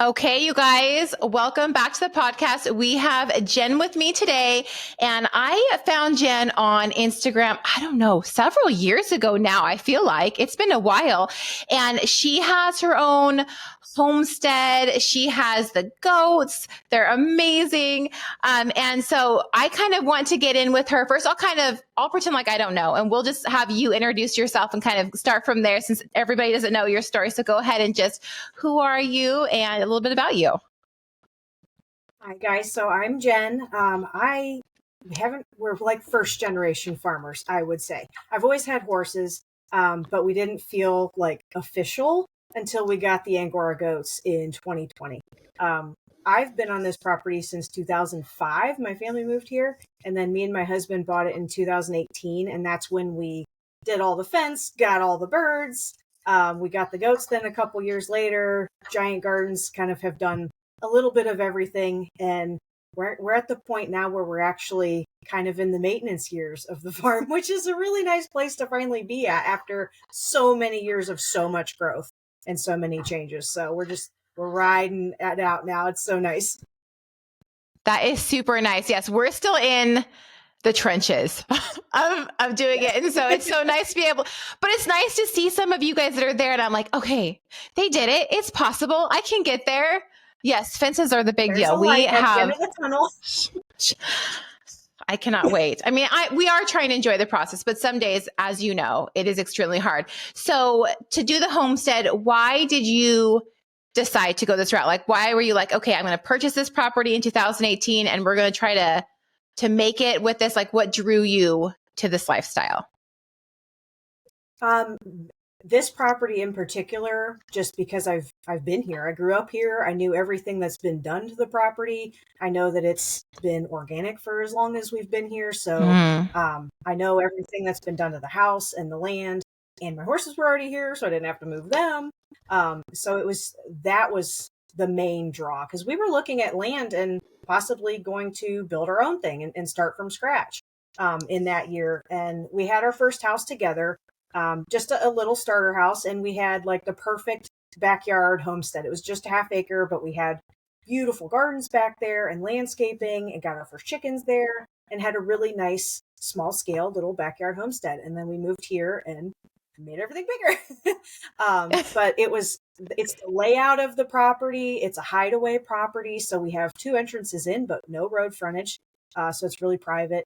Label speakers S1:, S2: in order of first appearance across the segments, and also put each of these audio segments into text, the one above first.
S1: Okay, you guys, welcome back to the podcast. We have Jen with me today, and I found Jen on Instagram, I don't know, several years ago now. I feel like it's been a while, and she has her own homestead. She has the goats. They're amazing. And so I kind of want to get in with her. First, I'll pretend like I don't know, and we'll just have you introduce yourself and kind of start from there since everybody doesn't know your story. So go ahead and just, who are you and a little bit about you.
S2: Hi guys, so I'm Jen. We're like first generation farmers, I would say. I've always had horses, but we didn't feel like official until we got the Angora goats in 2020. I've been on this property since 2005. My family moved here, and then me and my husband bought it in 2018, and that's when we did all the fence, got all the birds. We got the goats then a couple years later. Giant Gardens kind of have done a little bit of everything, and we're at the point now where we're actually kind of in the maintenance years of the farm, which is a really nice place to finally be at after so many years of so much growth and so many changes. So we're riding it out now. It's so nice.
S1: That is super nice. Yes, we're still in the trenches of doing it. And so it's so nice to be able, but it's nice to see some of you guys that are there. And I'm like, okay, they did it. It's possible. I can get there. Yes, fences are the big deal.
S2: We have the tunnel.
S1: I cannot wait. I mean, we are trying to enjoy the process, but some days, as you know, it is extremely hard. So to do the homestead, why did you decide to go this route? Like, why were you like, okay, I'm going to purchase this property in 2018 and we're going to try to make it with this? Like, what drew you to this lifestyle?
S2: This property in particular, just because I've been here. I grew up here. I knew everything that's been done to the property. I know that it's been organic for as long as we've been here. So I know everything that's been done to the house and the land. And my horses were already here, so I didn't have to move them. So that was the main draw, because we were looking at land and possibly going to build our own thing and start from scratch in that year. And we had our first house together. Just a little starter house, and we had like the perfect backyard homestead. It was just a half acre, but we had beautiful gardens back there and landscaping, and got our first chickens there, and had a really nice small scale little backyard homestead. And then we moved here and made everything bigger. But it's the layout of the property. It's a hideaway property, so we have 2 entrances in, but no road frontage. So it's really private.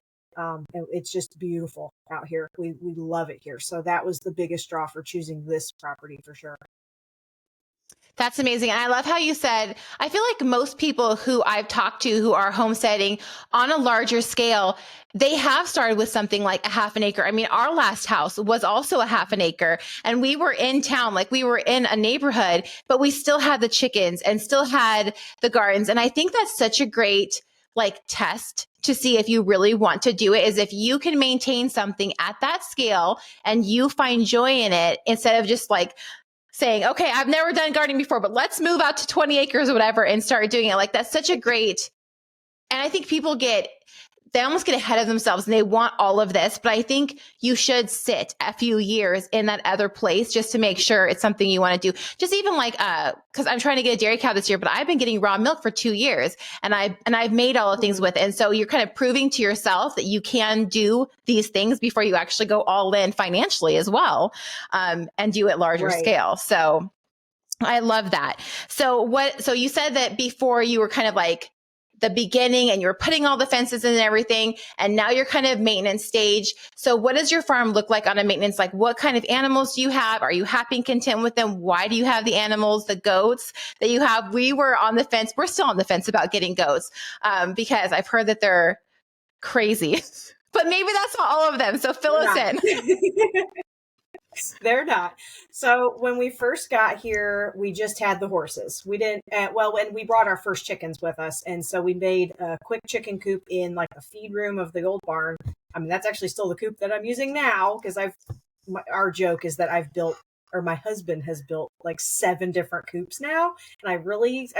S2: It's just beautiful out here. We love it here. So that was the biggest draw for choosing this property for sure.
S1: That's amazing. And I love how you said, I feel like most people who I've talked to who are homesteading on a larger scale, they have started with something like a half an acre. I mean, our last house was also a half an acre, and we were in town, like we were in a neighborhood, but we still had the chickens and still had the gardens. And I think that's such a great like test to see if you really want to do it, is if you can maintain something at that scale and you find joy in it, instead of just like saying, okay, I've never done gardening before, but let's move out to 20 acres or whatever and start doing it. Like, that's such a great, and I think people they almost get ahead of themselves and they want all of this, but I think you should sit a few years in that other place just to make sure it's something you want to do. Just even like, cause I'm trying to get a dairy cow this year, but I've been getting raw milk for 2 years and I've made all the things with it. And so you're kind of proving to yourself that you can do these things before you actually go all in financially as well, and do it larger scale. So I love that. So you said that before you were kind of like the beginning and you're putting all the fences in and everything, and now you're kind of maintenance stage. So what does your farm look like on a maintenance? Like, what kind of animals do you have? Are you happy and content with them? Why do you have the animals, the goats that you have? We were on the fence. We're still on the fence about getting goats, because I've heard that they're crazy, but maybe that's not all of them. So fill us in.
S2: They're not. So when we first got here, we just had the horses. We didn't, when we brought our first chickens with us. And so we made a quick chicken coop in like the feed room of the old barn. I mean, that's actually still the coop that I'm using now, because our joke is that my husband has built like 7 different coops now. And I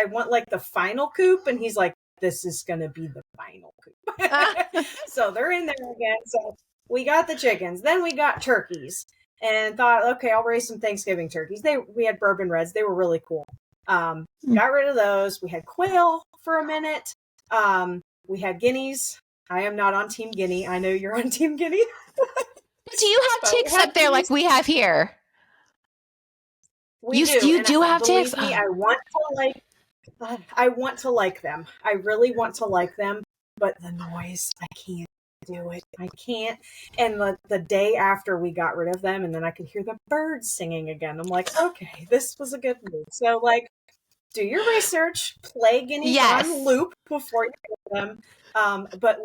S2: want like the final coop. And he's like, this is going to be the final coop. So they're in there again. So we got the chickens. Then we got turkeys. And thought, okay, I'll raise some Thanksgiving turkeys. We had bourbon reds. They were really cool. Got rid of those. We had quail for a minute. We had guineas. I am not on Team Guinea. I know you're on Team Guinea.
S1: Do you have ticks up there like we have here?
S2: We do.
S1: You do have ticks?
S2: Believe me, I want to like them. I really want to like them, but the noise, I can't do it. I can't. And the day after we got rid of them, and then I could hear the birds singing again. I'm like, okay, this was a good move. So, like, do your research, play guineas on loop before you get them. But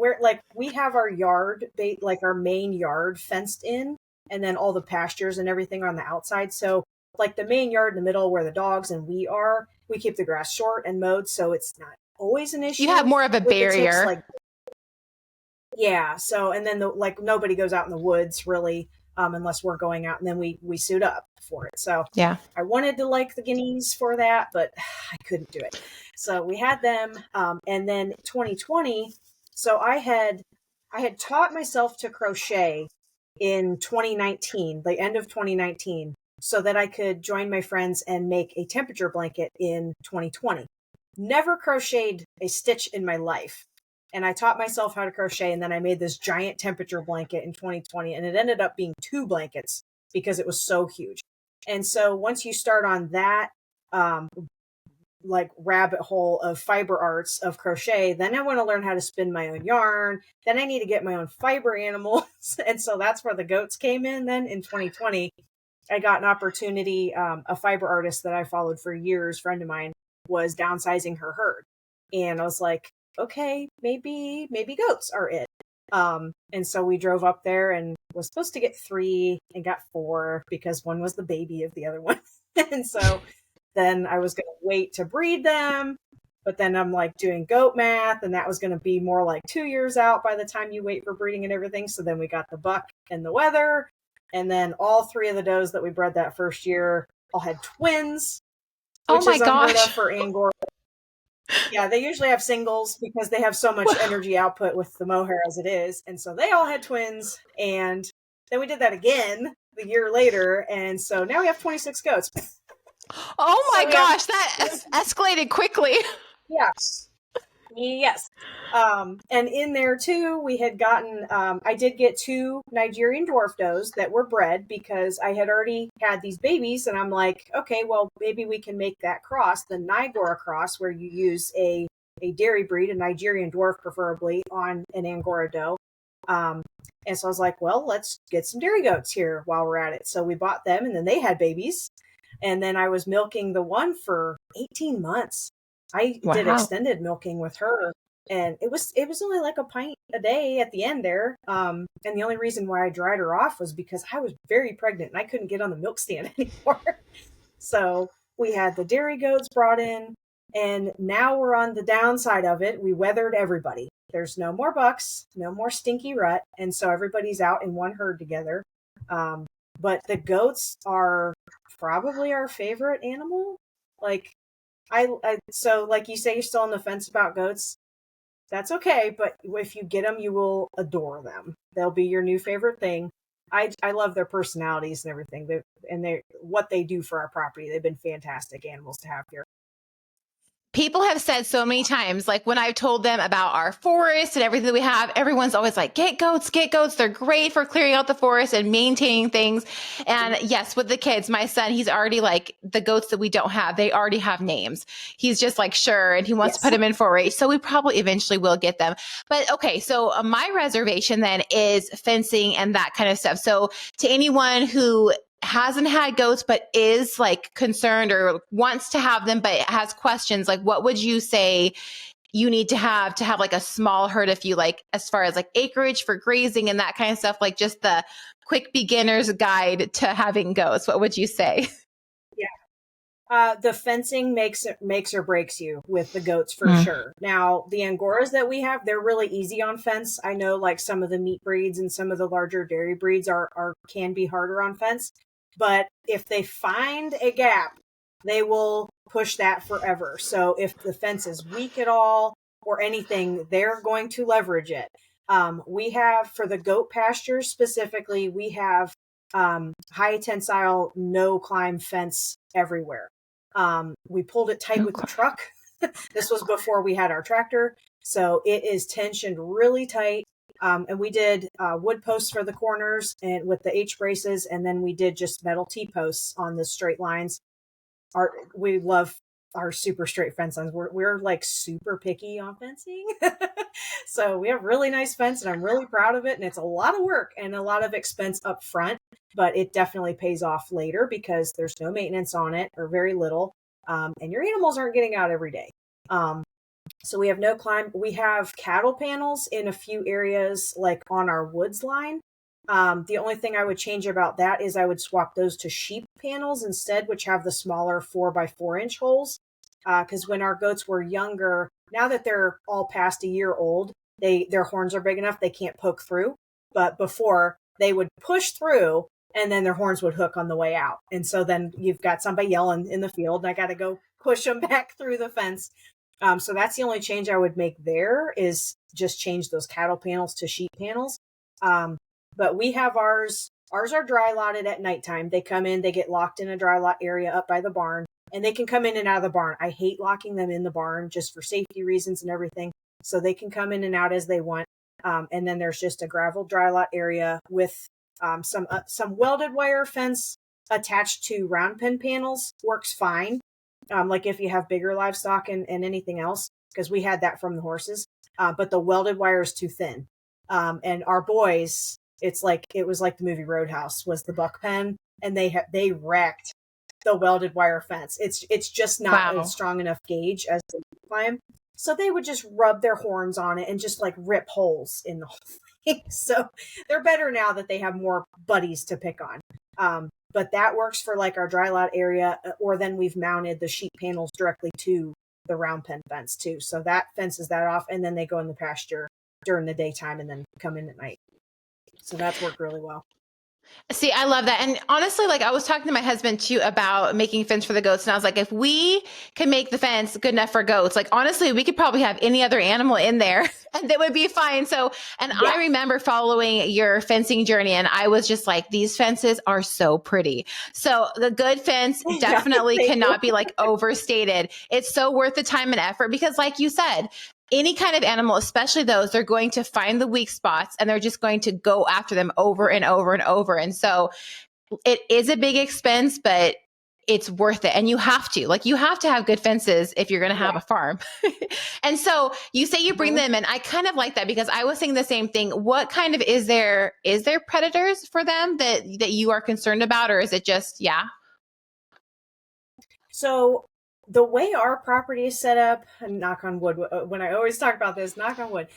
S2: we have our yard, like our main yard fenced in, and then all the pastures and everything are on the outside. So, like the main yard in the middle where the dogs and we are, we keep the grass short and mowed, so it's not always an issue.
S1: You have more of a barrier.
S2: Yeah. So, and then nobody goes out in the woods really, unless we're going out, and then we suit up for it. So
S1: yeah,
S2: I wanted to like the guineas for that, but I couldn't do it. So we had them. And then 2020. So I had taught myself to crochet in 2019, the end of 2019, so that I could join my friends and make a temperature blanket in 2020. Never crocheted a stitch in my life. And I taught myself how to crochet, and then I made this giant temperature blanket in 2020, and it ended up being 2 blankets because it was so huge. And so once you start on that, like rabbit hole of fiber arts of crochet, then I want to learn how to spin my own yarn. Then I need to get my own fiber animals. And so that's where the goats came in. Then in 2020, I got an opportunity. A fiber artist that I followed for years, friend of mine, was downsizing her herd. And I was like, okay, maybe goats are it. And so we drove up there and was supposed to get 3 and got 4 because one was the baby of the other one. And so then I was going to wait to breed them, but then I'm like doing goat math, and that was going to be more like 2 years out by the time you wait for breeding and everything. So then we got the buck and the wether, and then all 3 of the does that we bred that first year all had twins, which is unheard of for Angora. Yeah, they usually have singles because they have so much energy output with the mohair as it is. And so they all had twins. And then we did that again the year later. And so now we have 26 goats.
S1: Oh my gosh, that escalated quickly.
S2: Yes. Yes. And in there too, we had gotten, I did get 2 Nigerian dwarf does that were bred because I had already had these babies, and I'm like, okay, well, maybe we can make that cross, the Nigora cross, where you use a dairy breed, a Nigerian dwarf preferably, on an Angora doe. And so I was like, well, let's get some dairy goats here while we're at it. So we bought them, and then they had babies. And then I was milking the one for 18 months. I did extended milking with her, and it was only like a pint a day at the end there. And the only reason why I dried her off was because I was very pregnant and I couldn't get on the milk stand anymore. So we had the dairy goats brought in, and now we're on the downside of it. We weathered everybody. There's no more bucks, no more stinky rut, and so everybody's out in one herd together. But the goats are probably our favorite animal. Like, so like you say, you're still on the fence about goats. That's okay, but if you get them, you will adore them. They'll be your new favorite thing. I love their personalities and everything. They what they do for our property. They've been fantastic animals to have here.
S1: People have said so many times, like when I've told them about our forest and everything that we have, everyone's always like, get goats, get goats. They're great for clearing out the forest and maintaining things. And yes, with the kids, my son, he's already like, the goats that we don't have, they already have names. He's just like, sure. And he wants to put them in 4-H. So we probably eventually will get them. But okay, so my reservation then is fencing and that kind of stuff. So to anyone who hasn't had goats but is like concerned or wants to have them but has questions, like what would you say you need to have like a small herd, if you like, as far as like acreage for grazing and that kind of stuff, like just the quick beginner's guide to having goats? What would you say?
S2: Yeah. The fencing makes or breaks you with the goats for sure. Now, the Angoras that we have, they're really easy on fence. I know like some of the meat breeds and some of the larger dairy breeds can be harder on fence. But if they find a gap, they will push that forever. So if the fence is weak at all or anything, they're going to leverage it. We have, for the goat pastures specifically, we have high tensile, no climb fence everywhere. We pulled it tight with the truck. This was before we had our tractor. So it is tensioned really tight. And we did wood posts for the corners and with the H braces. And then we did just metal T-posts on the straight lines. We love our super straight fence lines. We're like super picky on fencing. So we have really nice fence and I'm really proud of it. And it's a lot of work and a lot of expense up front, but it definitely pays off later because there's no maintenance on it or very little. And your animals aren't getting out every day. So we have no climb. We have cattle panels in a few areas, like on our woods line. The only thing I would change about that is I would swap those to sheep panels instead, which have the smaller 4x4 inch holes. Because when our goats were younger, now that they're all past a year old, their horns are big enough they can't poke through. But before they would push through, and then their horns would hook on the way out. And so then you've got somebody yelling in the field, and I got to go push them back through the fence. So that's the only change I would make there is just change those cattle panels to sheep panels. But we have ours are dry lotted at nighttime. They come in, they get locked in a dry lot area up by the barn, and they can come in and out of the barn. I hate locking them in the barn just for safety reasons and everything. So they can come in and out as they want. And then there's just a gravel dry lot area with some welded wire fence attached to round pen panels works fine. Like if you have bigger livestock and anything else, because we had that from the horses. But the welded wire is too thin. And our boys, it was like the movie Roadhouse was the buck pen, and they wrecked the welded wire fence. It's just not a strong enough gauge as to climb. So they would just rub their horns on it and just like rip holes in the whole thing. So they're better now that they have more buddies to pick on. But that works for like our dry lot area, or then we've mounted the sheep panels directly to the round pen fence too. So that fences that off, and then they go in the pasture during the daytime and then come in at night. So that's worked really well.
S1: See, I love that. And honestly, like I was talking to my husband too about making fence for the goats. And I was like, if we can make the fence good enough for goats, like honestly, we could probably have any other animal in there and that would be fine. So, and yeah. I remember following your fencing journey and I was just like, these fences are so pretty. So the good fence definitely cannot be like overstated. It's so worth the time and effort because like you said, any kind of animal, especially those, they're going to find the weak spots and they're just going to go after them over and over and over. And so it is a big expense, but it's worth it. And you have to have good fences if you're going to have a farm. And so you say you bring them in. I kind of like that because I was saying the same thing. What kind of, is there predators for them that you are concerned about, or is it just,
S2: So the way our property is set up, and knock on wood, when I always talk about this, knock on wood,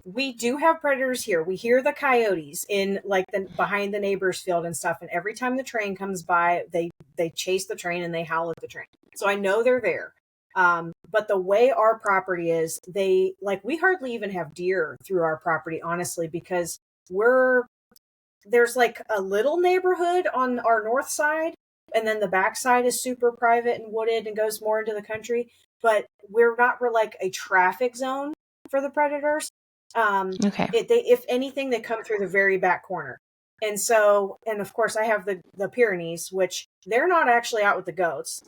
S2: we do have predators here. We hear the coyotes in like behind the neighbor's field and stuff. And every time the train comes by, they chase the train and they howl at the train. So I know they're there. But the way our property is, we hardly even have deer through our property, honestly, because there's like a little neighborhood on our north side. And then the backside is super private and wooded and goes more into the country. But we're like a traffic zone for the predators. If anything, they come through the very back corner. And so, and of course, I have the Pyrenees, which they're not actually out with the goats.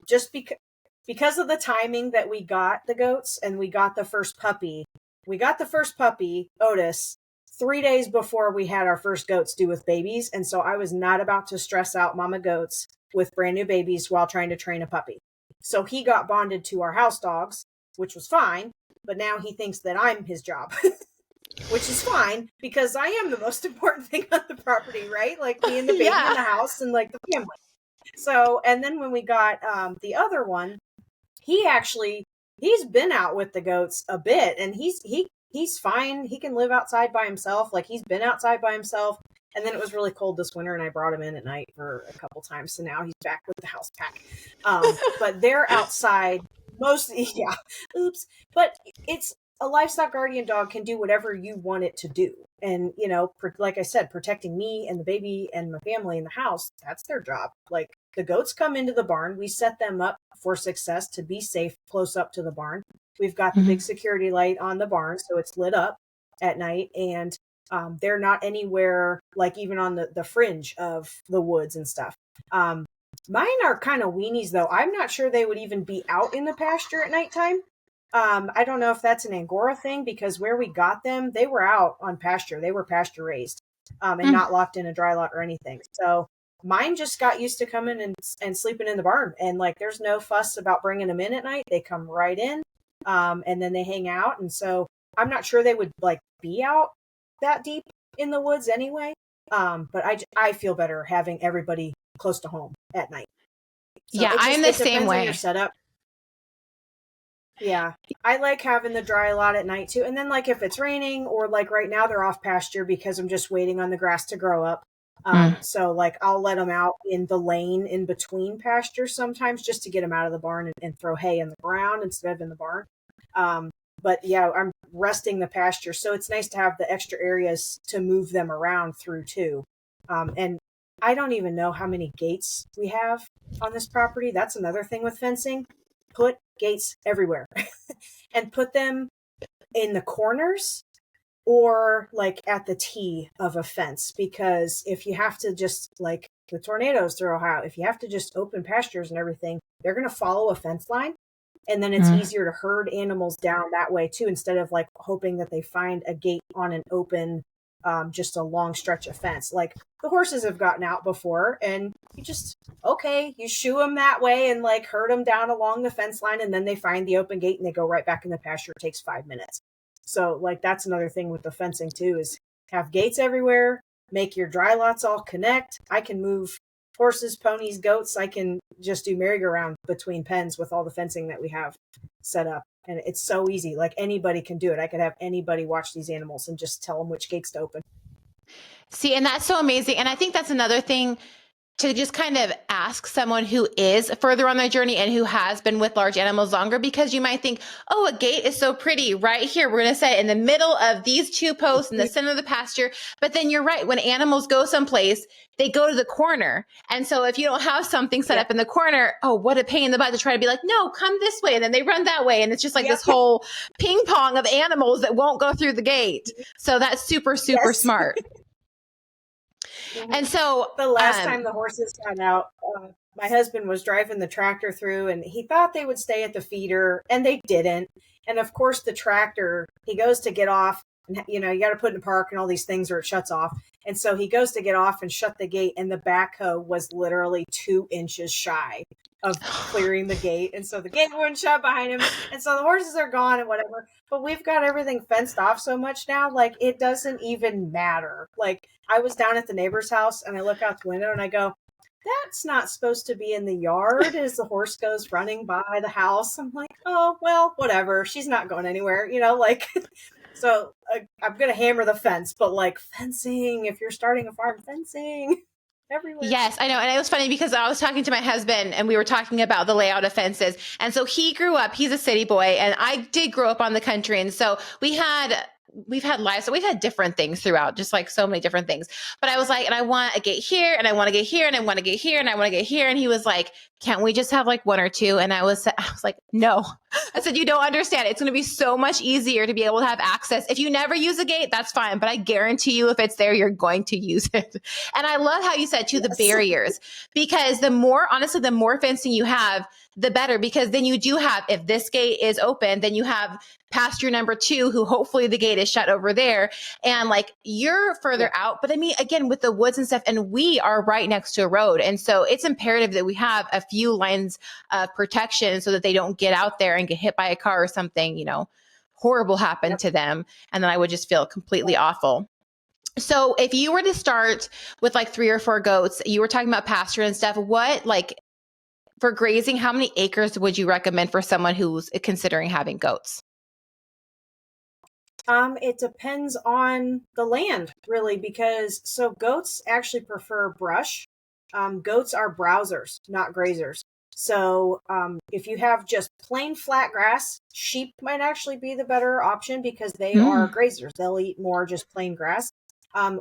S2: Just because of the timing that we got the goats and we got the first puppy. We got the first puppy, Otis, 3 days before we had our first goats due with babies. And so I was not about to stress out mama goats with brand new babies while trying to train a puppy. So he got bonded to our house dogs, which was fine. But now he thinks that I'm his job, which is fine because I am the most important thing on the property, right? Like me and the baby in the house and like the family. So, and then when we got the other one, he's been out with the goats a bit and he's fine. He can live outside by himself. Like he's been outside by himself. And then it was really cold this winter and I brought him in at night for a couple times. So now he's back with the house pack. But they're outside mostly. Yeah. Oops. But it's a livestock guardian dog can do whatever you want it to do. And, like I said, protecting me and the baby and my family in the house, that's their job. Like the goats come into the barn. We set them up for success to be safe close up to the barn. We've got the big security light on the barn, so it's lit up at night. And they're not anywhere, like even on the fringe of the woods and stuff. Mine are kind of weenies, though. I'm not sure they would even be out in the pasture at nighttime. I don't know if that's an Angora thing, because where we got them, they were out on pasture. They were pasture raised, and not locked in a dry lot or anything. So mine just got used to coming and sleeping in the barn. And like, there's no fuss about bringing them in at night. They come right in, and then they hang out. And so I'm not sure they would like be out that deep in the woods anyway. But I feel better having everybody close to home at night. So
S1: Yeah, I'm the same
S2: depends on your
S1: way.
S2: setup. Yeah. I like having the dry lot at night too. And then like if it's raining, or like right now they're off pasture because I'm just waiting on the grass to grow up.
S1: Mm.
S2: So like I'll let them out in the lane in between pastures sometimes, just to get them out of the barn and throw hay in the ground instead of in the barn. But yeah, I'm resting the pasture. So it's nice to have the extra areas to move them around through too. And I don't even know how many gates we have on this property. That's another thing with fencing. Put gates everywhere and put them in the corners or like at the T of a fence. Because if you have to just, like the tornadoes through Ohio, if you have to just open pastures and everything, they're going to follow a fence line. And then it's easier to herd animals down that way too, instead of like hoping that they find a gate on an open, just a long stretch of fence. Like the horses have gotten out before, and you shoo them that way and like herd them down along the fence line, and then they find the open gate and they go right back in the pasture. It takes 5 minutes. So like that's another thing with the fencing too, is have gates everywhere, make your dry lots all connect. I can move horses, ponies, goats. I can just do merry-go-round between pens with all the fencing that we have set up. And it's so easy. Like anybody can do it. I could have anybody watch these animals and just tell them which gates to open.
S1: See, and that's so amazing. And I think that's another thing to just kind of ask someone who is further on their journey and who has been with large animals longer, because you might think, oh, a gate is so pretty right here. We're going to set it in the middle of these two posts in the center of the pasture. But then you're right. When animals go someplace, they go to the corner. And so if you don't have something set up in the corner, oh, what a pain in the butt to try to be like, no, come this way. And then they run that way. And it's just like this whole ping pong of animals that won't go through the gate. So that's super, super smart. And so
S2: the last time the horses got out, my husband was driving the tractor through, and he thought they would stay at the feeder, and they didn't. And of course, the tractor, he goes to get off, and you got to put in park and all these things, or it shuts off. And so he goes to get off and shut the gate, and the backhoe was literally 2 inches shy of clearing the gate. And so the gate wouldn't shut behind him. And so the horses are gone and whatever. But we've got everything fenced off so much now, like it doesn't even matter. Like I was down at the neighbor's house and I look out the window and I go, that's not supposed to be in the yard, as the horse goes running by the house. I'm like, oh, well, whatever. She's not going anywhere, like, so I'm going to hammer the fence, but like fencing, if you're starting a farm, fencing everywhere.
S1: Yes, I know. And it was funny because I was talking to my husband and we were talking about the layout of fences. And so he grew up, he's a city boy, and I did grow up on the country. And so we've had lives, so we've had different things throughout, just like so many different things. But I was like, and I want to get here, and I want to get here, and I want to get here, and I want to get here. And he was like, can't we just have like 1 or 2? And I was like, no. I said, you don't understand. It's going to be so much easier to be able to have access. If you never use a gate, that's fine. But I guarantee you, if it's there, you're going to use it. And I love how you said the barriers, because the more fencing you have, the better, because then you do have, if this gate is open, then you have pasture number 2, who hopefully the gate is shut over there. And like you're further out. But I mean, again, with the woods and stuff, and we are right next to a road. And so it's imperative that we have a few lines of protection so that they don't get out there and get hit by a car or something, horrible happen to them. And then I would just feel completely awful. So if you were to start with like 3 or 4 goats, you were talking about pasture and stuff, what, like for grazing, how many acres would you recommend for someone who's considering having goats?
S2: It depends on the land, really, because goats actually prefer brush. Goats are browsers, not grazers. So if you have just plain flat grass, sheep might actually be the better option because they are grazers. They'll eat more just plain grass.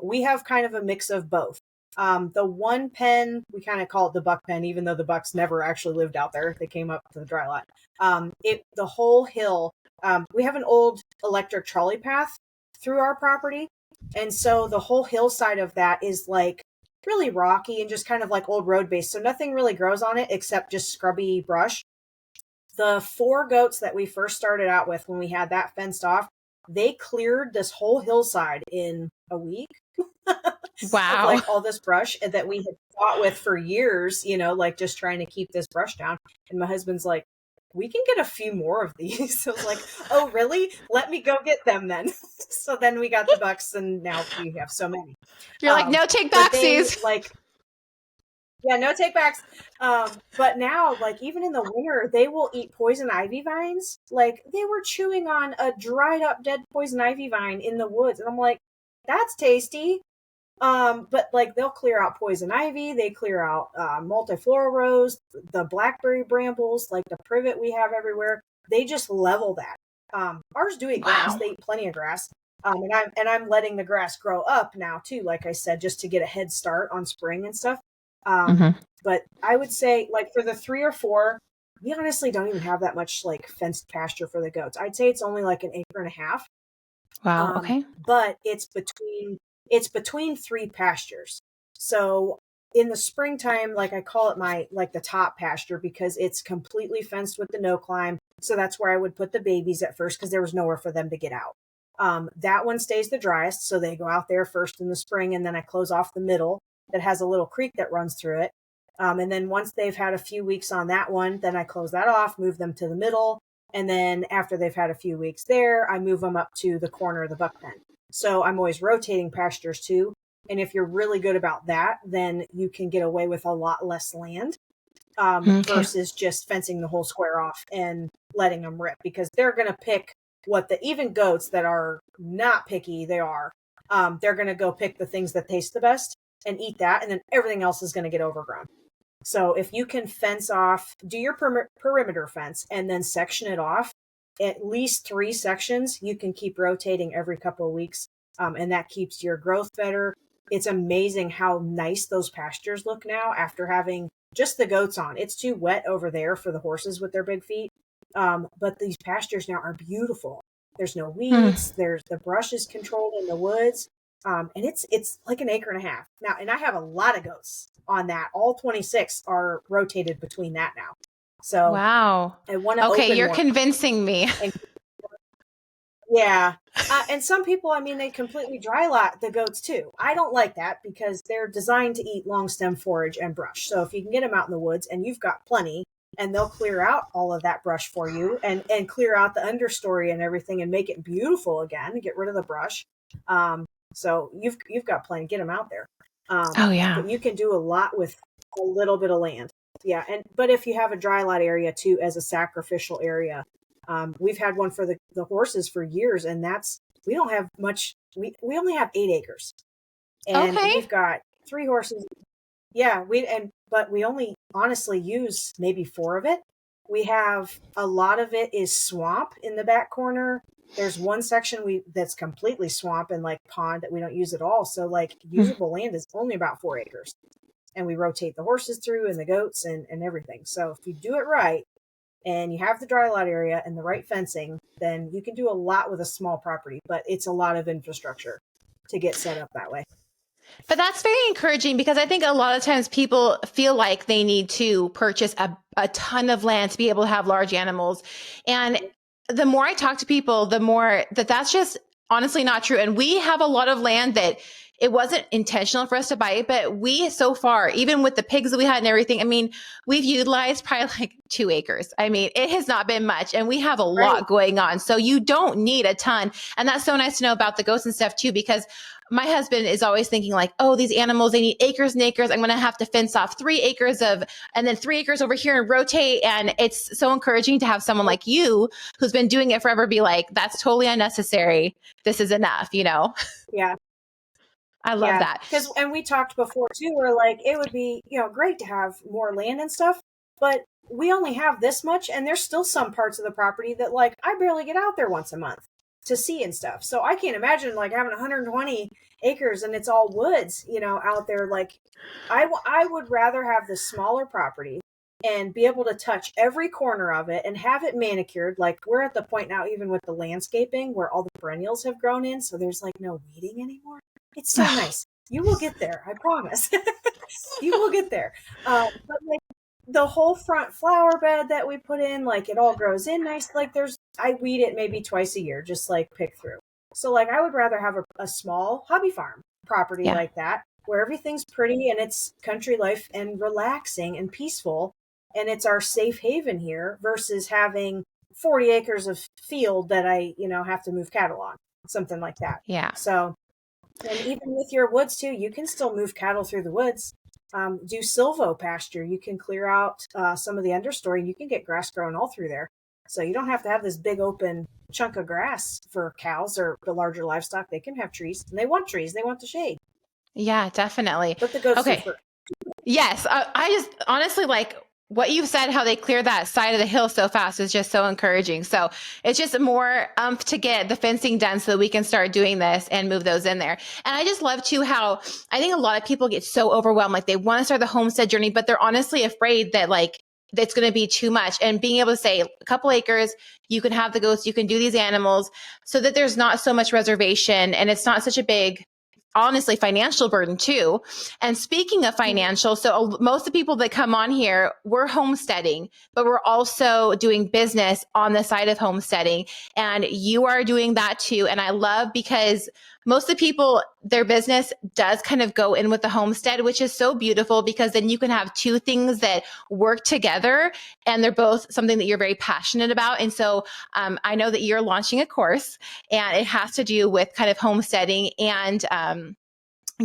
S2: We have kind of a mix of both. The one pen, we kind of call it the buck pen, even though the bucks never actually lived out there. They came up to the dry lot. The whole hill, we have an old electric trolley path through our property. And so the whole hillside of that is like really rocky and just kind of like old road base. So nothing really grows on it except just scrubby brush. The 4 goats that we first started out with when we had that fenced off, they cleared this whole hillside in a week of
S1: Wow.
S2: like all this brush that we had fought with for years, like just trying to keep this brush down. And my husband's like, we can get a few more of these. I was like, oh, really? Let me go get them then. So then we got the bucks and now we have so many.
S1: You're like, no take
S2: But they
S1: backsies.
S2: like, yeah, no take backs. But now, like, even in the winter, they will eat poison ivy vines. Like, they were chewing on a dried up dead poison ivy vine in the woods. And I'm like, that's tasty. But like, they'll clear out poison ivy. They clear out multiflora rose, the blackberry brambles, like the privet we have everywhere. They just level that. Ours do eat grass.
S1: Wow.
S2: They eat plenty of grass. And I'm letting the grass grow up now too, like I said, just to get a head start on spring and stuff. But I would say, like, for the 3 or 4, we honestly don't even have that much like fenced pasture for the goats. I'd say it's only like an acre and a half.
S1: Wow. Okay.
S2: But it's between 3 pastures. So in the springtime, like I call it my like the top pasture because it's completely fenced with the no climb. So that's where I would put the babies at first because there was nowhere for them to get out. That one stays the driest, so they go out there first in the spring, and then I close off the middle that has a little creek that runs through it. And then once they've had a few weeks on that one, then I close that off, move them to the middle. And then after they've had a few weeks there, I move them up to the corner of the buck pen. So I'm always rotating pastures too. And if you're really good about that, then you can get away with a lot less land versus just fencing the whole square off and letting them rip, because they're going to pick even goats that are not picky, they're going to go pick the things that taste the best and eat that. And then everything else is going to get overgrown. So if you can fence off, do your perimeter fence and then section it off, at least 3 sections, you can keep rotating every couple of weeks. And that keeps your growth better. It's amazing how nice those pastures look now after having just the goats on. It's too wet over there for the horses with their big feet. But these pastures now are beautiful. There's no weeds. There's the brush is controlled in the woods. And it's like an acre and a half now. And I have a lot of goats on that. All 26 are rotated between that now. So
S1: wow.
S2: I want to
S1: Okay, you're
S2: more.
S1: convincing me.
S2: Yeah. And some people, I mean, they completely dry lot the goats too. I don't like that because they're designed to eat long stem forage and brush. So if you can get them out in the woods and you've got plenty, and they'll clear out all of that brush for you and clear out the understory and everything and make it beautiful again and get rid of the brush. So you've got plenty. Get them out there.
S1: Oh yeah.
S2: But you can do a lot with a little bit of land. Yeah. But if you have a dry lot area too, as a sacrificial area, we've had one for the horses for years, and we don't have much. We only have 8 acres, and we've got 3 horses. Yeah, but we only honestly use maybe 4 of it. We have a lot of it is swamp in the back corner. There's one section that's completely swamp and like pond that we don't use at all. So like usable land is only about 4 acres, and we rotate the horses through and the goats and everything. So if you do it right, and you have the dry lot area and the right fencing, then you can do a lot with a small property, but it's a lot of infrastructure to get set up that way.
S1: But that's very encouraging, because I think a lot of times people feel like they need to purchase a ton of land to be able to have large animals. And the more I talk to people, the more that's just honestly not true. And we have a lot of land that it wasn't intentional for us to buy, but we, so far, even with the pigs that we had and everything, I mean, we've utilized probably like 2 acres. I mean, it has not been much, and we have a lot going on. So you don't need a ton. And that's so nice to know about the goats and stuff too, because my husband is always thinking like, oh, these animals, they need acres and acres. I'm going to have to fence off 3 acres and then 3 acres over here and rotate. And it's so encouraging to have someone like you who's been doing it forever be like, that's totally unnecessary. This is enough,
S2: Yeah.
S1: I love that.
S2: And we talked before too, where like, it would be, great to have more land and stuff, but we only have this much. And there's still some parts of the property that like, I barely get out there once a month to see and stuff. So I can't imagine like having 120 acres and it's all woods, out there. Like I would rather have the smaller property and be able to touch every corner of it and have it manicured. Like we're at the point now, even with the landscaping, where all the perennials have grown in. So there's like no weeding anymore. It's so nice. You will get there. I promise. You will get there. But like the whole front flower bed that we put in, like it all grows in nice. Like I weed it maybe twice a year, just like pick through. So like I would rather have a small hobby farm property
S1: Yeah.
S2: like that where everything's pretty and it's country life and relaxing and peaceful. And it's our safe haven here versus having 40 acres of field that I, have to move cattle on, something like that.
S1: Yeah.
S2: So, and even with your woods too, you can still move cattle through the woods. Do silvo pasture. You can clear out some of the understory. You can get grass growing all through there. So you don't have to have this big open chunk of grass for cows or the larger livestock. They can have trees, and they want trees. They want the shade.
S1: Yeah, definitely.
S2: But the goats do
S1: Okay.
S2: first.
S1: Yes. I just honestly like what you've said, how they clear that side of the hill so fast is just so encouraging. So it's just more to get the fencing done so that we can start doing this and move those in there. And I just love too how I think a lot of people get so overwhelmed. Like they want to start the homestead journey, but they're honestly afraid that like that's going to be too much. And being able to say a couple acres, you can have the goats, you can do these animals so that there's not so much reservation and it's not such a big, honestly, financial burden too. And speaking of financial, so most of the people that come on here, we're homesteading, but we're also doing business on the side of homesteading. And you are doing that too. And I love because most of the people, their business does kind of go in with the homestead, which is so beautiful because then you can have two things that work together and they're both something that you're very passionate about. And so I know that you're launching a course and it has to do with kind of homesteading and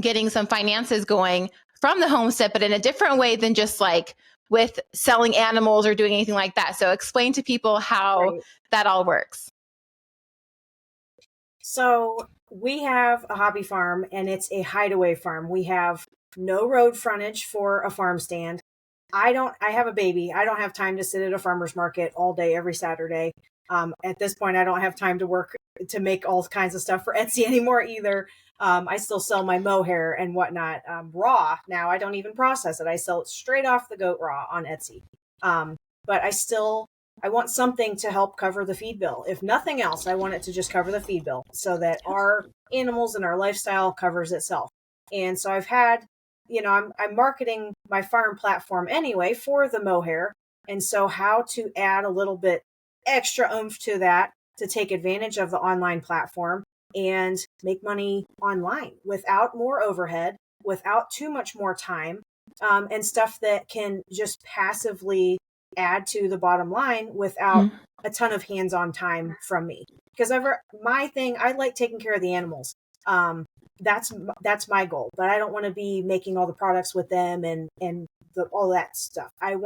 S1: getting some finances going from the homestead, but in a different way than just like with selling animals or doing anything like that. So explain to people how
S2: Right.
S1: that all works.
S2: So we have a hobby farm and it's a hideaway farm. We have no road frontage for a farm stand. I have a baby. I don't have time to sit at a farmer's market all day, every Saturday. At this point, I don't have time to work to make all kinds of stuff for Etsy anymore either. I still sell my mohair and whatnot raw now. I don't even process it. I sell it straight off the goat raw on Etsy. But I want something to help cover the feed bill. If nothing else, I want it to just cover the feed bill so that our animals and our lifestyle covers itself. And so I've had, I'm marketing my farm platform anyway for the mohair. And so how to add a little bit extra oomph to that to take advantage of the online platform and make money online without more overhead, without too much more time, and stuff that can just passively add to the bottom line without a ton of hands-on time from me. Because my thing, I like taking care of the animals. That's my goal, but I don't want to be making all the products with them and all that stuff. I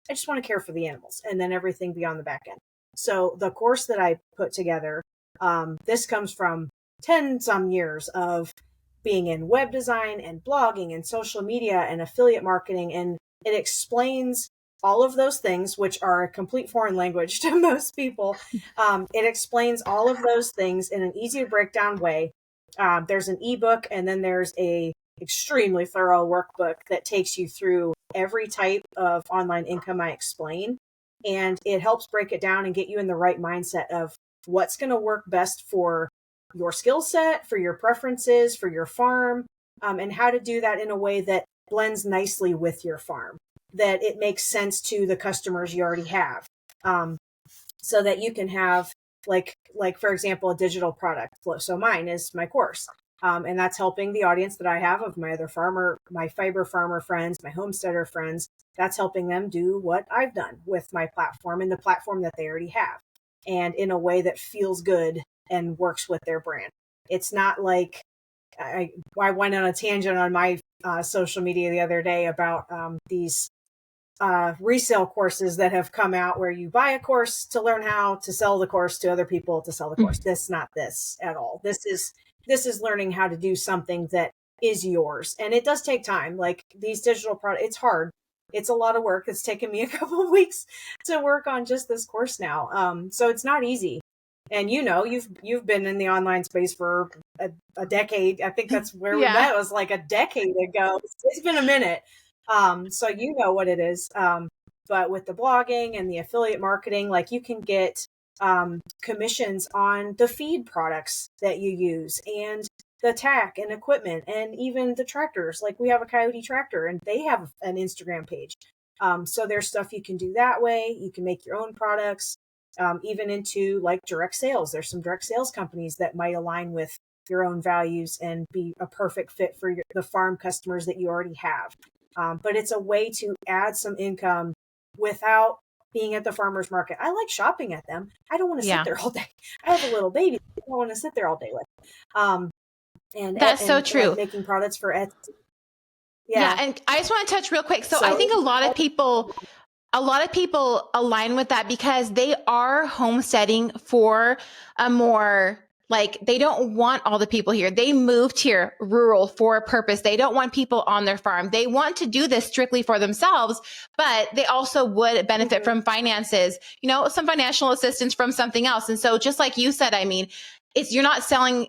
S2: just want to care for the animals and then everything beyond the back end. So the course that I put together, this comes from 10 some years of being in web design and blogging and social media and affiliate marketing. And it explains all of those things, which are a complete foreign language to most people. It explains all of those things in an easy to break down way. There's an ebook and then there's a extremely thorough workbook that takes you through every type of online income I explain. And it helps break it down and get you in the right mindset of what's going to work best for your skill set, for your preferences, for your farm, and how to do that in a way that blends nicely with your farm, that it makes sense to the customers you already have, so that you can have like for example, a digital product flow. So mine is my course. And that's helping the audience that I have of my other my fiber farmer friends, my homesteader friends. That's helping them do what I've done with my platform and the platform that they already have, and in a way that feels good and works with their brand. It's not like I went on a tangent on my social media the other day about these resale courses that have come out where you buy a course to learn how to sell the course to other people to sell the course. This not this at all. This is learning how to do something that is yours. And it does take time. Like these digital products, it's hard. It's a lot of work. It's taken me a couple of weeks to work on just this course now. So it's not easy. And you've been in the online space for a decade. I think that's where we met. It was like a decade ago. It's been a minute. So you know what it is. But with the blogging and the affiliate marketing, like you can get commissions on the feed products that you use and the tack and equipment and even the tractors. Like we have a Coyote tractor and they have an Instagram page. So there's stuff you can do that way. You can make your own products, even into like direct sales. There's some direct sales companies that might align with your own values and be a perfect fit for the farm customers that you already have. But it's a way to add some income without being at the farmer's market. I like shopping at them. I don't want to sit there all day. I have a little baby I don't want to sit there all day with.
S1: That's so true.
S2: Like making products for Etsy.
S1: Yeah. And I just want to touch real quick. So I think a lot of people align with that because they are homesteading for a more, like, they don't want all the people here. They moved here rural for a purpose. They don't want people on their farm. They want to do this strictly for themselves, but they also would benefit from finances, some financial assistance from something else. And so just like you said, I mean, you're not selling.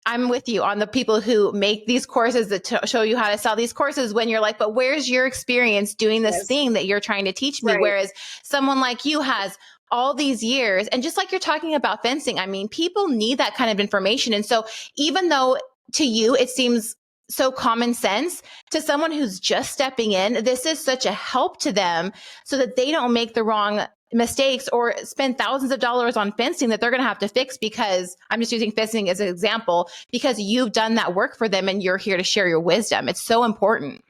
S1: I'm with you on the people who make these courses that show you how to sell these courses when you're like, but where's your experience doing this thing that you're trying to teach me? Right. Whereas someone like you has all these years. And just like you're talking about fencing, I mean, people need that kind of information. And so even though to you, it seems so common sense, to someone who's just stepping in, this is such a help to them so that they don't make the wrong mistakes or spend thousands of dollars on fencing that they're going to have to fix, because I'm just using fencing as an example, because you've done that work for them and you're here to share your wisdom. It's so important.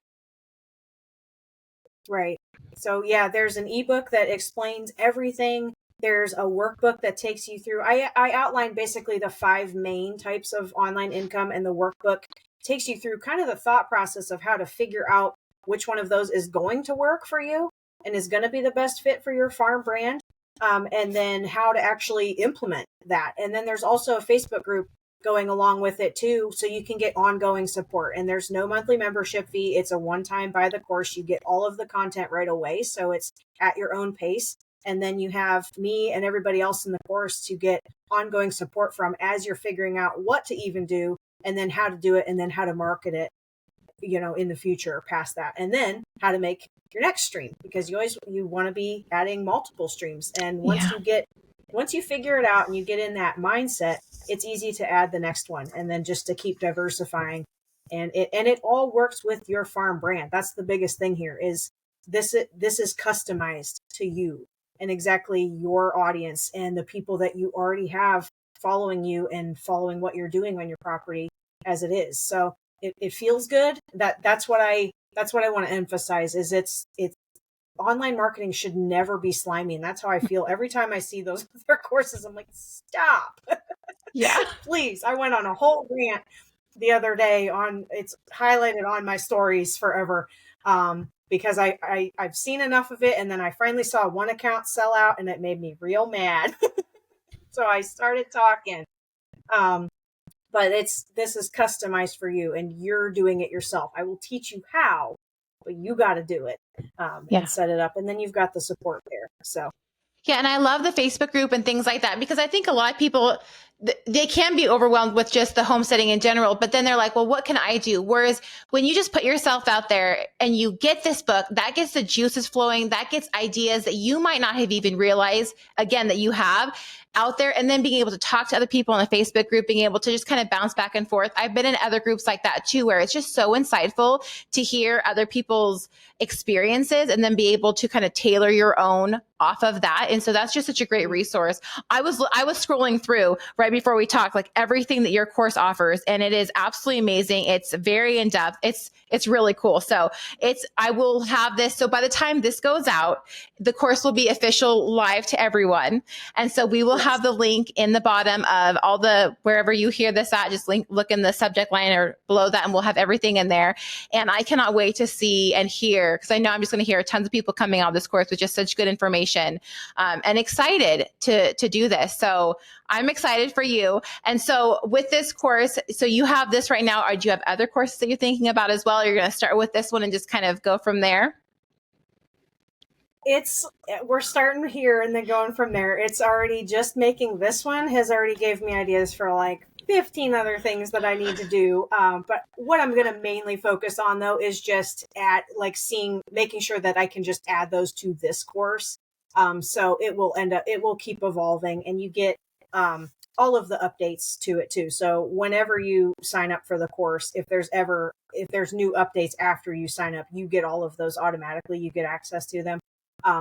S2: Right. So yeah, there's an ebook that explains everything. There's a workbook that takes you through. I outline basically the 5 main types of online income, and the workbook takes you through kind of the thought process of how to figure out which one of those is going to work for you and is going to be the best fit for your farm brand, and then how to actually implement that. And then there's also a Facebook group going along with it too, so you can get ongoing support. And there's no monthly membership fee. It's a one-time buy the course. You get all of the content right away, so it's at your own pace. And then you have me and everybody else in the course to get ongoing support from as you're figuring out what to even do, and then how to do it, and then how to market it, in the future past that, and then how to make your next stream, because you want to be adding multiple streams. And once you figure it out and you get in that mindset, it's easy to add the next one, and then just to keep diversifying. And it all works with your farm brand. That's the biggest thing here, is this is customized to you and exactly your audience and the people that you already have following you and following what you're doing on your property as it is. So it feels good. That's what I want to emphasize, is it's online marketing should never be slimy. And that's how I feel every time I see those other courses. I'm like, stop.
S1: Yeah.
S2: Please. I went on a whole rant the other day it's highlighted on my stories forever. Because I've seen enough of it. And then I finally saw one account sell out and it made me real mad. So I started talking. But this is customized for you and you're doing it yourself. I will teach you how, but you got to do it, and set it up. And then you've got the support there. So.
S1: Yeah. And I love the Facebook group and things like that, because I think a lot of people, they can be overwhelmed with just the homesteading in general, but then they're like, well, what can I do? Whereas when you just put yourself out there and you get this book, that gets the juices flowing, that gets ideas that you might not have even realized, again, that you have out there, and then being able to talk to other people in the Facebook group, being able to just kind of bounce back and forth. I've been in other groups like that too, where it's just so insightful to hear other people's experiences and then be able to kind of tailor your own off of that. And so that's just such a great resource. I was scrolling through right before we talked, like everything that your course offers, and it is absolutely amazing. It's very in depth. It's really cool. So I will have this. So by the time this goes out, the course will be official live to everyone. And so we will have the link in the bottom of wherever you hear this at, just look in the subject line or below that, and we'll have everything in there. And I cannot wait to see and hear, because I know I'm just going to hear tons of people coming out of this course with just such good information, and excited to do this. So I'm excited for you. And so with this course, so you have this right now, or do you have other courses that you're thinking about as well? Or you're going to start with this one and just kind of go from there?
S2: We're starting here and then going from there. It's already, just making this one has already gave me ideas for like 15 other things that I need to do. But what I'm going to mainly focus on though is just making sure that I can just add those to this course. So it will keep evolving, and you get all of the updates to it too. So whenever you sign up for the course, if there's new updates after you sign up, you get all of those automatically. You get access to them.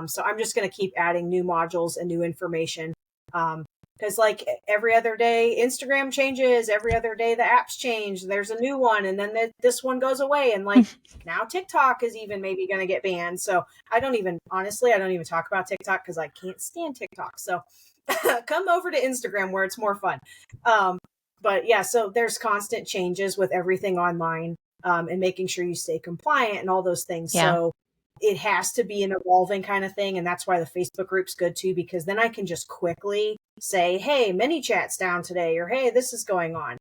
S2: So I'm just going to keep adding new modules and new information. Because like every other day, Instagram changes. Every other day, the apps change. There's a new one, and then this one goes away. And like now, TikTok is even maybe going to get banned. So I don't even talk about TikTok because I can't stand TikTok. So come over to Instagram where it's more fun. But yeah, so there's constant changes with everything online, and making sure you stay compliant and all those things.
S1: Yeah.
S2: So it has to be an evolving kind of thing. And that's why the Facebook group's good too, because then I can just quickly say, hey, mini chat's down today, or hey, this is going on,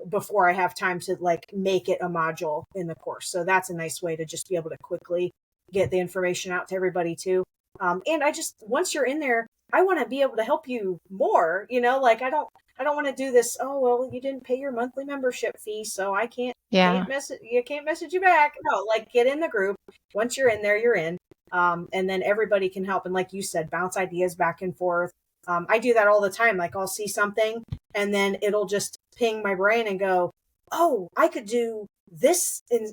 S2: before I have time to like make it a module in the course. So that's a nice way to just be able to quickly get the information out to everybody too. And once you're in there, I want to be able to help you more, like I don't want to do this. Oh, well, you didn't pay your monthly membership fee, so I can't message you back. No, like get in the group. Once you're in there, you're in. And then everybody can help. And like you said, bounce ideas back and forth. I do that all the time. Like I'll see something and then it'll just ping my brain and go, oh, I could do this, and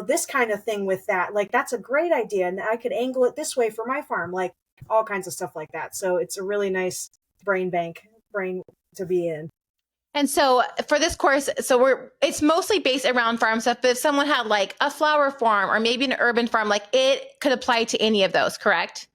S2: this kind of thing with that. Like, that's a great idea. And I could angle it this way for my farm, like all kinds of stuff like that. So it's a really nice brain to be in.
S1: And so for this course, it's mostly based around farm stuff, but if someone had like a flower farm or maybe an urban farm, like it could apply to any of those, correct?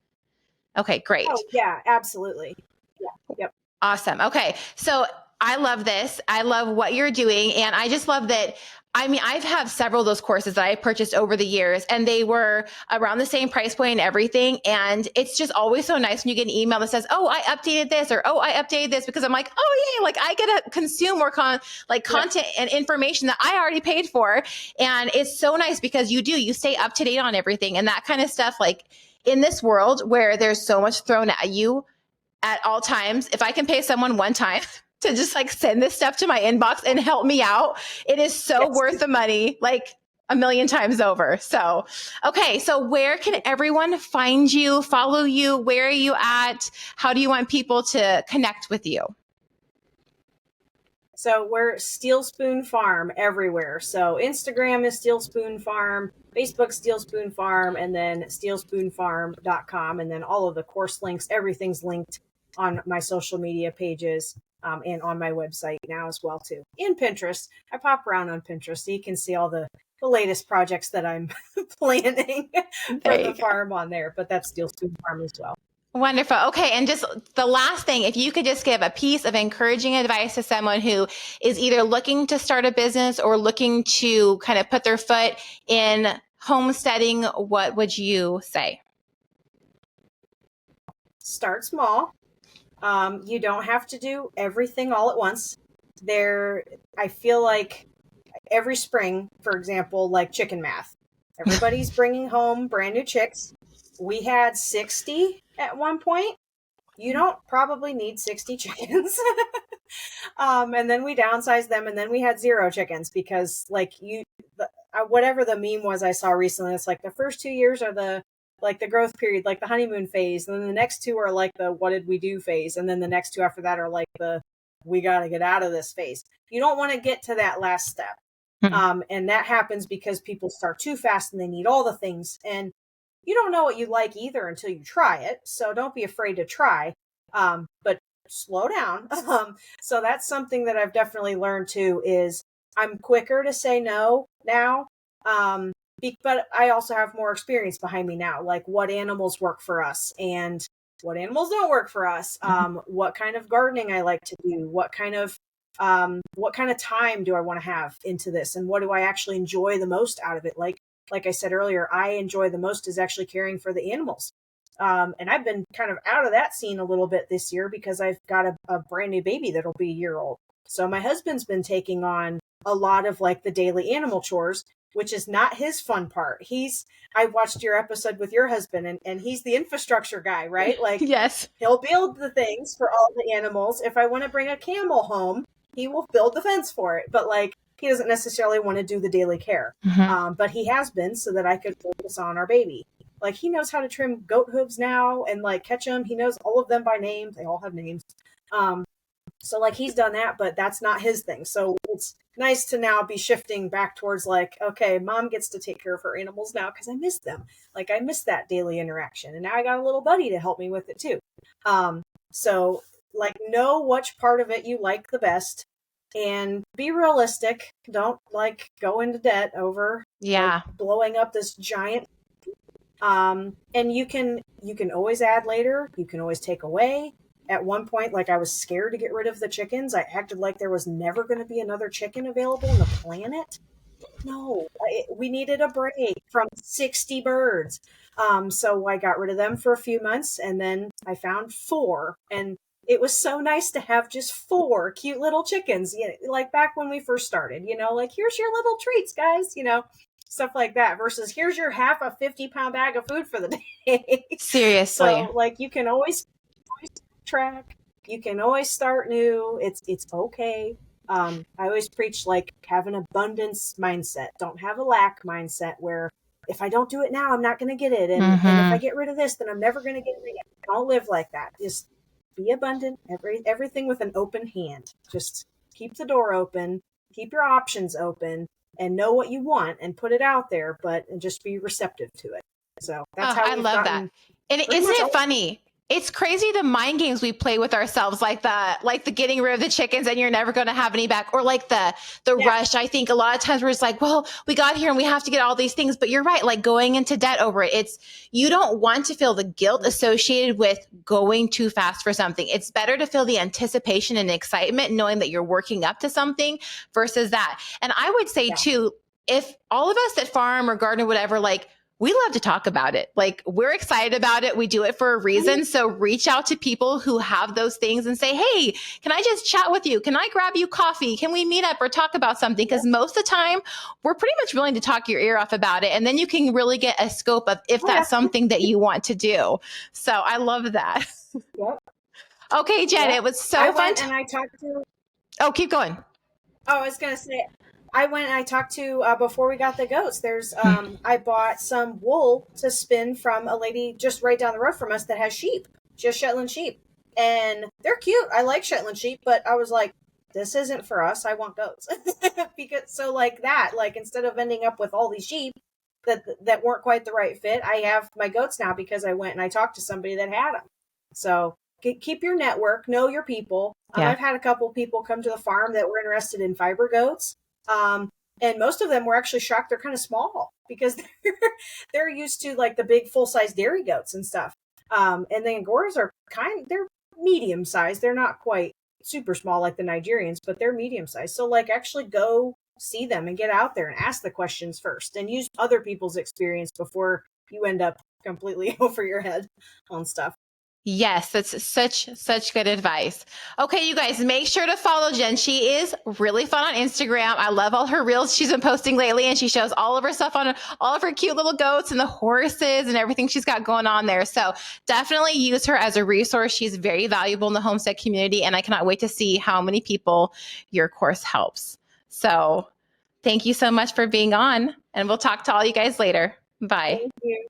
S1: Okay, great.
S2: Oh yeah, absolutely. Yeah. Yep.
S1: Awesome. Okay. So I love this. I love what you're doing. And I just love that. I mean, I've had several of those courses that I purchased over the years, and they were around the same price point and everything. And it's just always so nice when you get an email that says, oh, I updated this, or, oh, I updated this, because I'm like, oh, yay, like I get to consume more content and information that I already paid for. And it's so nice because you stay up to date on everything and that kind of stuff. Like in this world where there's so much thrown at you at all times, if I can pay someone one time to just like send this stuff to my inbox and help me out, it is so worth the money, like a million times over. So, okay. So where can everyone find you, follow you? Where are you at? How do you want people to connect with you?
S2: So we're Steelspoon Farm everywhere. So Instagram is Steelspoon Farm, Facebook Steelspoon Farm, and then steelspoonfarm.com. And then all of the course links, everything's linked on my social media pages, and on my website now as well too. In Pinterest, I pop around on Pinterest so you can see all the latest projects that I'm planning for the farm on there. But that's Steelspoon Farm as well.
S1: Wonderful. Okay. And just the last thing, if you could just give a piece of encouraging advice to someone who is either looking to start a business or looking to kind of put their foot in homesteading, what would you say?
S2: Start small. You don't have to do everything all at once. I feel like every spring, for example, like chicken math, everybody's bringing home brand new chicks. We had 60 at one point. You don't probably need 60 chickens. And then we downsized them, and then we had 0 chickens because whatever the meme was I saw recently, it's like the first 2 years are the growth period, like the honeymoon phase. And then the next 2 are like the what did we do phase. And then the next 2 after that are like the we got to get out of this phase. You don't want to get to that last step. And that happens because people start too fast and they need all the things. And you don't know what you like either until you try it. So don't be afraid to try, but slow down. So that's something that I've definitely learned too, is I'm quicker to say no now. But I also have more experience behind me now, like what animals work for us and what animals don't work for us. What kind of gardening I like to do, what kind of time do I want to have into this, and what do I actually enjoy the most out of it? Like I said earlier, I enjoy the most is actually caring for the animals. And I've been kind of out of that scene a little bit this year because I've got a brand new baby that'll be a year old. So my husband's been taking on a lot of like the daily animal chores, which is not his fun part. I watched your episode with your husband, and he's the infrastructure guy, right? Like, yes, he'll build the things for all the animals. If I want to bring a camel home, he will build the fence for it. But like, he doesn't necessarily want to do the daily care. But he has been, so that I could focus on our baby. Like, he knows how to trim goat hooves now and like catch them. He knows all of them by name. They all have names. So like he's done that, but that's not his thing. So it's nice to now be shifting back towards like, okay, mom gets to take care of her animals now because I miss them. Like I miss that daily interaction. And now I got a little buddy to help me with it too. So like know which part of it you like the best and be realistic. Don't like go into debt over like blowing up this giant. And you can always add later. You can always take away. At one point, like I was scared to get rid of the chickens. I acted like there was never going to be another chicken available on the planet. No, we needed a break from 60 birds. So I got rid of them for a few months and then I found 4. And it was so nice to have just 4 cute little chickens, you know, like back when we first started, you know, like here's your little treats, guys, you know, stuff like that versus here's your half a 50-pound bag of food for the day.
S1: Seriously.
S2: So like you can always track. You can always start new. It's okay. I always preach like have an abundance mindset. Don't have a lack mindset where if I don't do it now, I'm not going to get it. And if I get rid of this, then I'm never going to get it again. Don't live like that. Just be abundant. Everything with an open hand. Just keep the door open. Keep your options open and know what you want and put it out there, and just be receptive to it. So that's how
S1: I love that. And isn't it funny? It's crazy the mind games we play with ourselves, like the getting rid of the chickens and you're never going to have any back, or like the rush. I think a lot of times we're just like, well, we got here and we have to get all these things. But you're right, like going into debt over it. You don't want to feel the guilt associated with going too fast for something. It's better to feel the anticipation and excitement, knowing that you're working up to something versus that. And I would say too, if all of us that farm or garden or whatever, like, we love to talk about it. Like we're excited about it. We do it for a reason. So reach out to people who have those things and say, hey, can I just chat with you? Can I grab you coffee? Can we meet up or talk about something? Because most of the time we're pretty much willing to talk your ear off about it. And then you can really get a scope of if that's something that you want to do. So I love that.
S2: Yep.
S1: Okay, Jen, it was so fun.
S2: And I talked to.
S1: Oh, keep going.
S2: Oh, I was going to say, I went and I talked to, before we got the goats, there's, I bought some wool to spin from a lady just right down the road from us that has sheep. She has Shetland sheep. And they're cute. I like Shetland sheep, but I was like, this isn't for us. I want goats. So like that, like instead of ending up with all these sheep that weren't quite the right fit, I have my goats now because I went and I talked to somebody that had them. So keep your network, know your people. I've had a couple people come to the farm that were interested in fiber goats. And most of them were actually shocked they're kind of small because they're used to like the big full-size dairy goats and stuff. And the Angoras are they're medium sized. They're not quite super small like the Nigerians, but they're medium sized. So like actually go see them and get out there and ask the questions first and use other people's experience before you end up completely over your head on stuff.
S1: Yes, that's such good advice. Okay, you guys, make sure to follow Jen. She is really fun on Instagram. I love all her reels she's been posting lately, and she shows all of her stuff on all of her cute little goats and the horses and everything she's got going on there. So definitely use her as a resource. She's very valuable in the homestead community, and I cannot wait to see how many people your course helps. So thank you so much for being on, and we'll talk to all you guys later. Bye.
S2: Thank you.